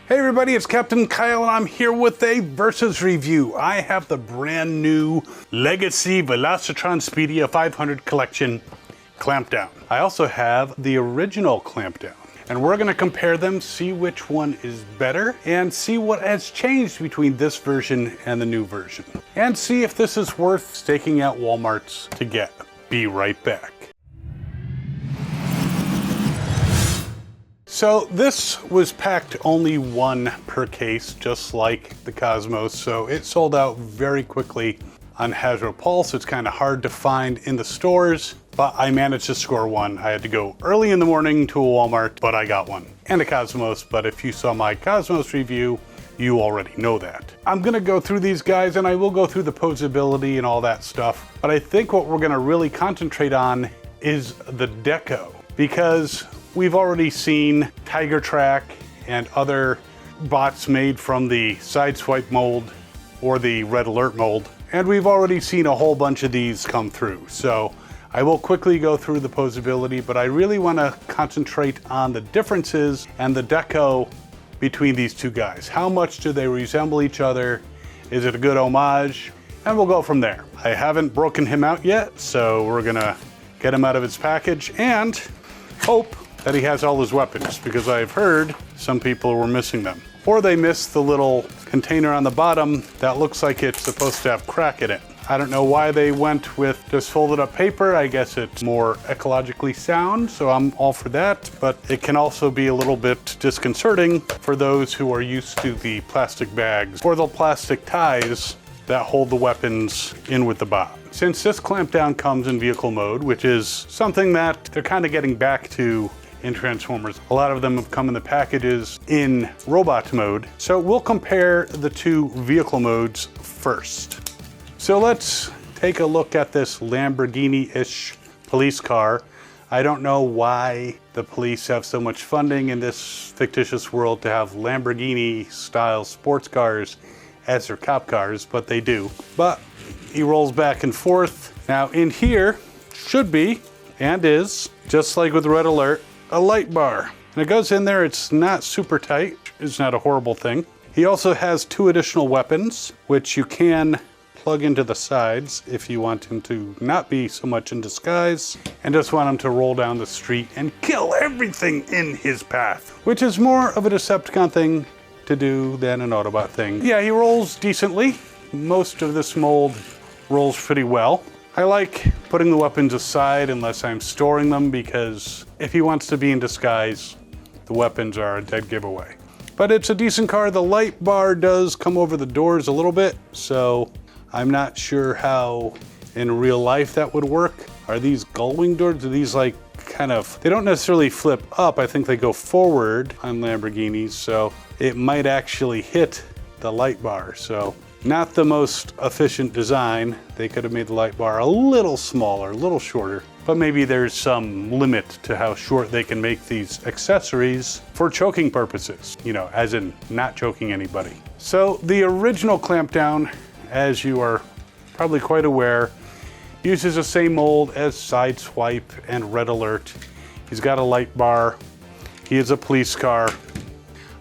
Hey everybody, it's Captain Kyle and I'm here with a Versus review. I have the brand new Legacy Velocitron Speedia 500 collection Clampdown. I also have the original Clampdown. And we're gonna compare them, see which one is better, and see what has changed between this version and the new version. And see if this is worth staking out Walmarts to get. Be right back. So this was packed only one per case, just like the Cosmos, so it sold out very quickly on Hasbro Pulse. It's kind of hard to find in the stores, but I managed to score one. I had to go early in the morning to a Walmart, but I got one. And a Cosmos, but if you saw my Cosmos review, you already know that. I'm gonna go through these guys and I will go through the posability and all that stuff, but I think what we're gonna really concentrate on is the deco, because we've already seen Tiger Track and other bots made from the Sideswipe mold or the Red Alert mold, and we've already seen a whole bunch of these come through. So I will quickly go through the posability, but I really want to concentrate on the differences and the deco between these two guys. How much do they resemble each other? Is it a good homage? And we'll go from there. I haven't broken him out yet, so we're gonna get him out of his package and hope that he has all his weapons, because I've heard some people were missing them. Or they missed the little container on the bottom that looks like it's supposed to have crack in it. I don't know why they went with just folded up paper. I guess it's more ecologically sound, so I'm all for that, but it can also be a little bit disconcerting for those who are used to the plastic bags or the plastic ties that hold the weapons in with the bot. Since this Clampdown comes in vehicle mode, which is something that they're kind of getting back to in Transformers. A lot of them have come in the packages in robot mode. So we'll compare the two vehicle modes first. So let's take a look at this Lamborghini-ish police car. I don't know why the police have so much funding in this fictitious world to have Lamborghini-style sports cars as their cop cars, but they do. But he rolls back and forth. Now in here should be, and is, just like with Red Alert, a light bar. And it goes in there, it's not super tight, it's not a horrible thing. He also has two additional weapons, which you can plug into the sides if you want him to not be so much in disguise and just want him to roll down the street and kill everything in his path, which is more of a Decepticon thing to do than an Autobot thing. Yeah, he rolls decently. Most of this mold rolls pretty well. I like putting the weapons aside unless I'm storing them, because if he wants to be in disguise, the weapons are a dead giveaway. But it's a decent car. The light bar does come over the doors a little bit, so I'm not sure how in real life that would work. Are these gull-wing doors? Are these like kind of, they don't necessarily flip up. I think they go forward on Lamborghinis, so it might actually hit the light bar. So not the most efficient design. They could have made the light bar a little smaller, a little shorter, but maybe there's some limit to how short they can make these accessories for choking purposes, you know, as in not choking anybody. So the original Clampdown, as you are probably quite aware, uses the same mold as Sideswipe and Red Alert. He's got a light bar. He is a police car.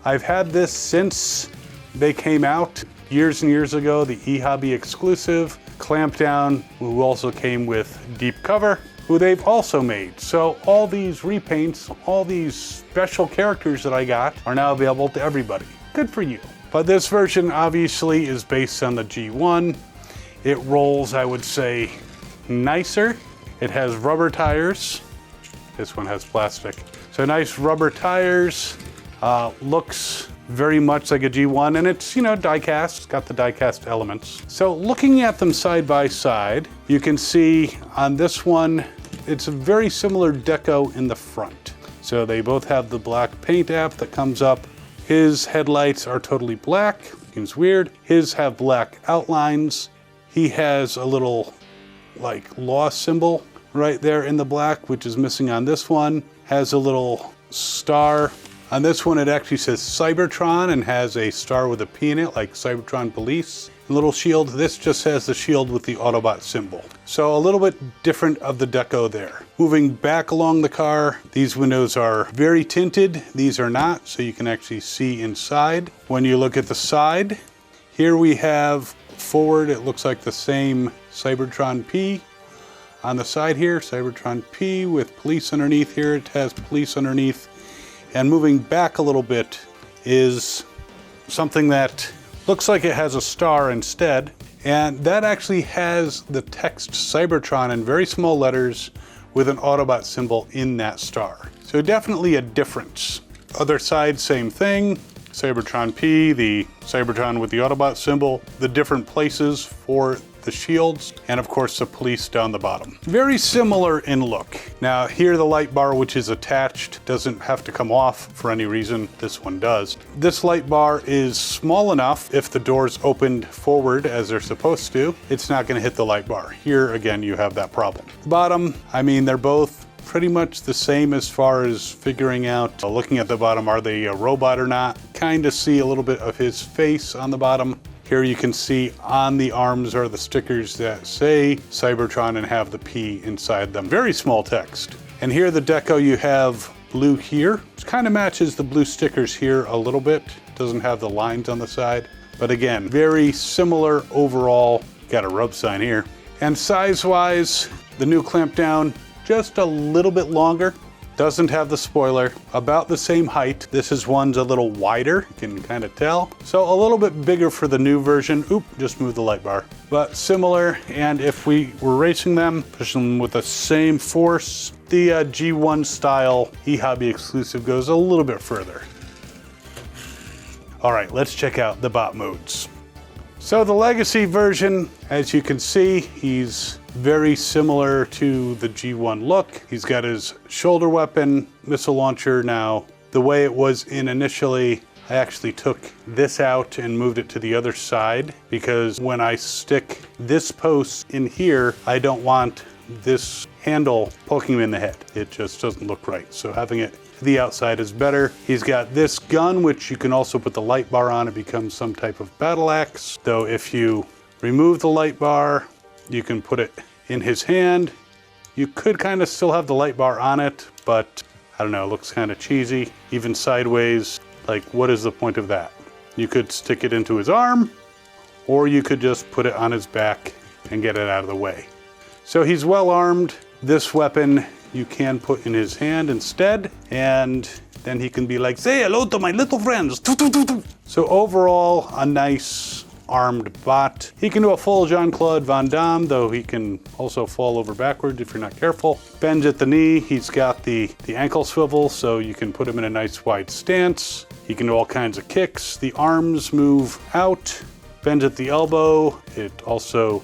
I've had this since they came out. Years and years ago, the eHobby exclusive Clampdown, who also came with Deep Cover, who they've also made. So all these repaints, all these special characters that I got are now available to everybody. Good for you. But this version obviously is based on the G1. It rolls, I would say, nicer. It has rubber tires. This one has plastic. So nice rubber tires, looks very much like a G1, and it's, you know, die-cast. It's got the die-cast elements. So looking at them side by side, you can see on this one, it's a very similar deco in the front. So they both have the black paint app that comes up. His headlights are totally black, seems weird. His have black outlines. He has a little like loss symbol right there in the black, which is missing on this one. Has a little star. On this one, it actually says Cybertron and has a star with a P in it, like Cybertron Police. little shield. This just has the shield with the Autobot symbol. So a little bit different of the deco there. Moving back along the car, these windows are very tinted. These are not, so you can actually see inside. When you look at the side, here we have forward, it looks like the same Cybertron P. On the side here, Cybertron P with police underneath. Here it has police underneath. And moving back a little bit is something that looks like it has a star instead. And that actually has the text Cybertron in very small letters with an Autobot symbol in that star. So definitely a difference. Other side, same thing. Cybertron P, the Cybertron with the Autobot symbol, the different places for the shields, and of course the police down the bottom. Very similar in look. Now here the light bar, which is attached, doesn't have to come off for any reason. This one does. This light bar is small enough, if the doors opened forward as they're supposed to, it's not going to hit the light bar. Here again you have that problem. The bottom, I mean, they're both pretty much the same as far as figuring out, looking at the bottom, are they a robot or not? Kind of see a little bit of his face on the bottom. Here you can see on the arms are the stickers that say Cybertron and have the P inside them. Very small text. And here the deco, you have blue here, which kind of matches the blue stickers here a little bit. Doesn't have the lines on the side. But again, very similar overall. Got a rub sign here. And size-wise, the new Clampdown, just a little bit longer. Doesn't have the spoiler, about the same height. This one's a little wider, you can kind of tell. So a little bit bigger for the new version. Oop, just moved the light bar. But similar, and if we were racing them, pushing them with the same force, the G1 style eHobby exclusive goes a little bit further. All right, let's check out the bot modes. So the Legacy version, as you can see, he's very similar to the G1 look. He's got his shoulder weapon, missile launcher. Now, the way it was in initially, I actually took this out and moved it to the other side because when I stick this post in here, I don't want this handle poking him in the head. It just doesn't look right. So having it to the outside is better. He's got this gun, which you can also put the light bar on. It becomes some type of battle axe. Though if you remove the light bar, you can put it in his hand. You could kind of still have the light bar on it, but I don't know, it looks kind of cheesy. Even sideways, like what is the point of that? You could stick it into his arm, or you could just put it on his back and get it out of the way. So he's well armed. This weapon you can put in his hand instead, and then he can be like, say hello to my little friends. So overall, a nice armed bot. He can do a full Jean-Claude Van Damme, though he can also fall over backwards if you're not careful. Bends at the knee. He's got the ankle swivel, so you can put him in a nice wide stance. He can do all kinds of kicks. The arms move out. Bends at the elbow. It also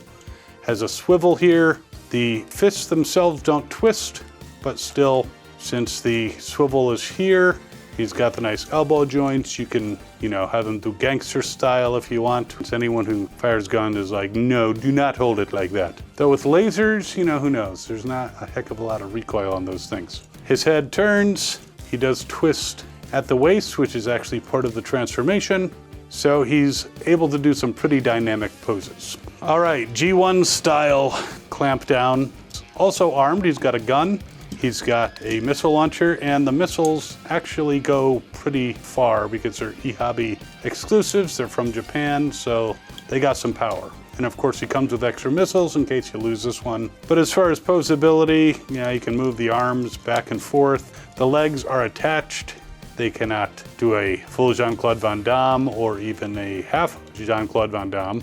has a swivel here. The fists themselves don't twist, but still, since the swivel is here, he's got the nice elbow joints. You can, have him do gangster style if you want. It's anyone who fires guns is like, no, do not hold it like that. Though with lasers, who knows? There's not a heck of a lot of recoil on those things. His head turns. He does twist at the waist, which is actually part of the transformation. So he's able to do some pretty dynamic poses. All right, G1 style Clampdown. Also armed, he's got a gun. He's got a missile launcher, and the missiles actually go pretty far because they're eHobby exclusives. They're from Japan, so they got some power. And of course, he comes with extra missiles in case you lose this one. But as far as posability, you can move the arms back and forth. The legs are attached. They cannot do a full Jean-Claude Van Damme or even a half Jean-Claude Van Damme.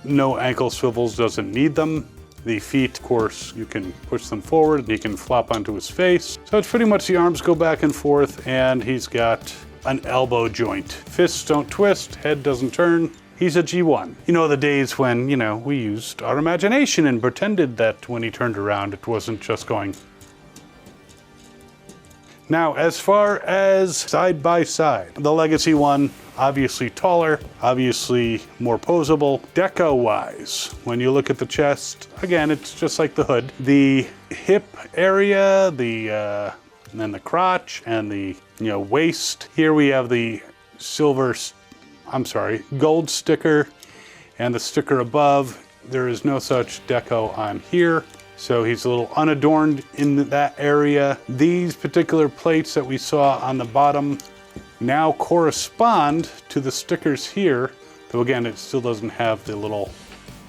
No ankle swivels, doesn't need them. The feet, of course, you can push them forward. He can flop onto his face. So it's pretty much the arms go back and forth, and he's got an elbow joint. Fists don't twist, head doesn't turn. He's a G1. The days when, we used our imagination and pretended that when he turned around, it wasn't just going. Now, as far as side by side, the Legacy one, obviously taller, obviously more posable. Deco-wise, when you look at the chest, again, it's just like the hood. The hip area, and then the crotch and the waist. Here we have the gold sticker, And the sticker above, there is no such deco on here. So he's a little unadorned in that area. These particular plates that we saw on the bottom now correspond to the stickers here. Though again, it still doesn't have the little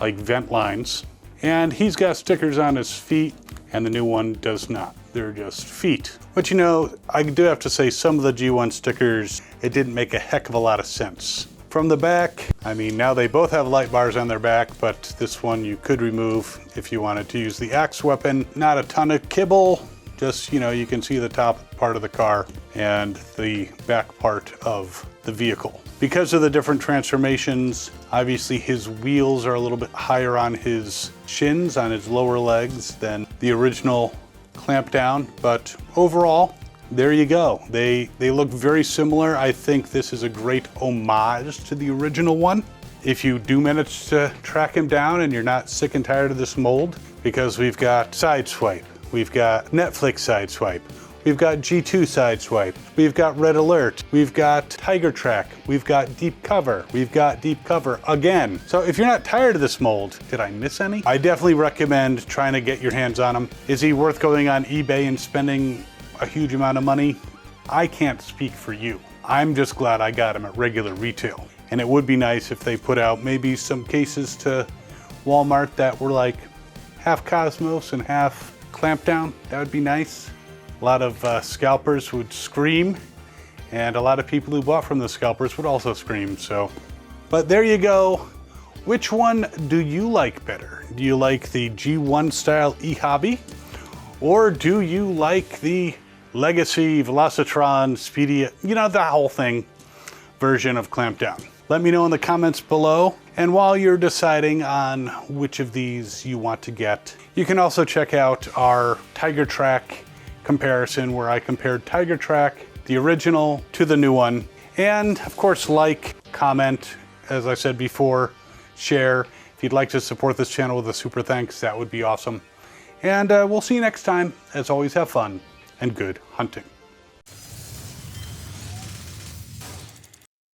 like vent lines. And he's got stickers on his feet, and the new one does not. They're just feet. But you know, I do have to say some of the G1 stickers, it didn't make a heck of a lot of sense. From the back, I mean, now they both have light bars on their back, but this one you could remove if you wanted to use the axe weapon. Not a ton of kibble, just, you know, you can see the top part of the car and the back part of the vehicle. Because of the different transformations, obviously his wheels are a little bit higher on his shins, on his lower legs than the original Clampdown, but overall, there you go. They look very similar. I think this is a great homage to the original one. If you do manage to track him down and you're not sick and tired of this mold, because we've got Sideswipe, we've got Netflix Sideswipe, we've got G2 Sideswipe, we've got Red Alert, we've got Tiger Track, we've got Deep Cover, we've got Deep Cover again. So if you're not tired of this mold, did I miss any? I definitely recommend trying to get your hands on him. Is he worth going on eBay and spending a huge amount of money? I can't speak for you. I'm just glad I got him at regular retail. And it would be nice if they put out maybe some cases to Walmart that were like half Cosmos and half Clampdown. That would be nice. A lot of scalpers would scream, and a lot of people who bought from the scalpers would also scream. So, but there you go. Which one do you like better? Do you like the G1 style eHobby? Or do you like the Legacy Velocitron Speedia, you know, the whole thing version of Clampdown? Let me know in the comments below. And while you're deciding on which of these you want to get, you can also check out our Tiger Track comparison, where I compared Tiger Track, the original, to the new one. And of course, like, comment, as I said before, share. If you'd like to support this channel with a super thanks, that would be awesome. And we'll see you next time. As always, have fun and good hunting.